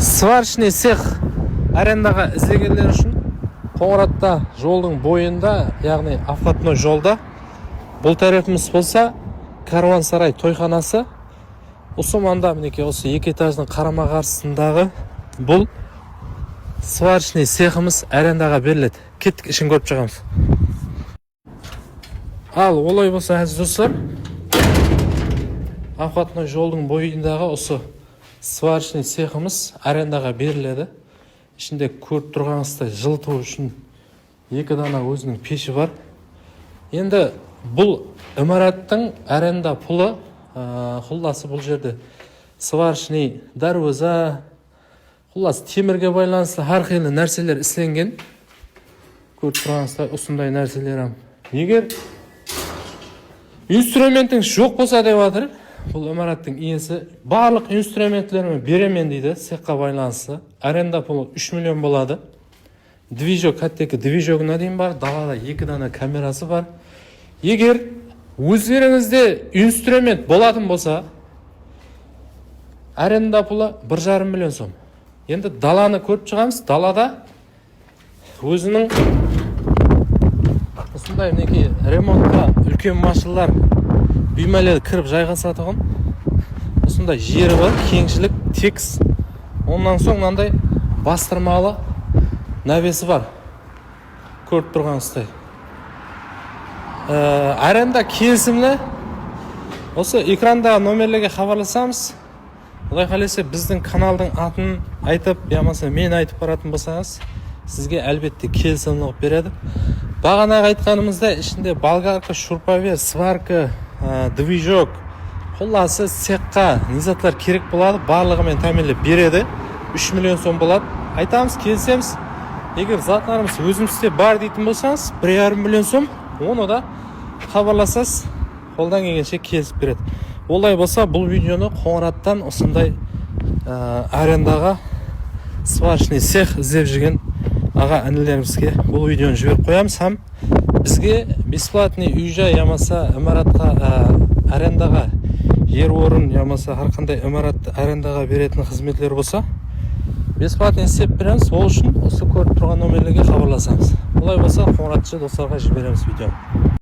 Сварочный цех арендаға іздегендер үшін Қоңыратта жолдың бойында, яғни автотной жолда бұл тарапымыз болса Карвансарай тойханасы. Осы манда мінекей осы екі этаждың қарама қарсысындағы бұл сварочный цехымыз арендаға беріледі. Кеттік, ішін көріп шығамыз. Ал олай болса әзіз достар, автотной жолдың бойындағы осы сварочный цехымыз арендаға беріледі. Ішінде көріп тұрғаныңыздай жылыту үшін екі дана өзінің пеші бар. Енді бұл имараттың аренда пұлы құлласы бұл жерде сварочный дарвоза, құлласы темірге байланысты әрқилы нәрселер ісленген. Көріп тұрғаныңыздай осындай нәрселер. Егер инструментің жоқ болса деп жатыр, бұл имараттың иесі барлық инструментлерімен беремен дейді, цехқа байланысты. Аренда пұлы 3 миллион болады. Движок, кәттекі движогына дейін бар, далада екі дана камерасы бар. Егер өздеріңізде инструмент болатын болса, аренда пұлы 1,5 миллион сом. Енді даланы көріп шығамыз, далада өзінің осындай мінекей ремонтқа үлкен машиналар бүймелері кіріп жайғасатығын осындай жері бар, кеңшілік, текс. Ондан соң мынандай бастырмалы навесі бар. Көріп тұрғаныңыздай. Аренда келісімді. Осы экрандағы номерлерге хабарласамыз. Құдай қаласа біздің каналдың атын айтып, ямаса мен айтып баратын болсаңыз, сізге әлбетте келісімді қылып береді. Бағанағы айтқанымызда ішінде болгарка, шурповер, сварка, движок, құлласы цехқа низатлар керек болады, барлығымен тәмелеп береді. 3 миллион сом болады. Айтамыз, келсеміз, егер затларымыз өзімізде бар дейтін болсаңыз, 1,5 миллион сом, оны да хабарласасыз, қолдан келгенше келісіп береді. Олай болса, бұл видеоны Қоңыраттан осындай арендаға сварочный цех іздеп жүрген аға інілерімізге бұл видеоны жіберіп қоямыз. Хам бізге бесплатный үй-жай ямаса имаратқа арендаға жер орын ямаса әрқандай имаратты арендаға беретін қызметлер болса, бесплатный істеп береміз. Ол үшін осы көріп тұрған номерлерге хабарласамыз. Олай болса, Қоңыратшы достарға жібереміз видеоны.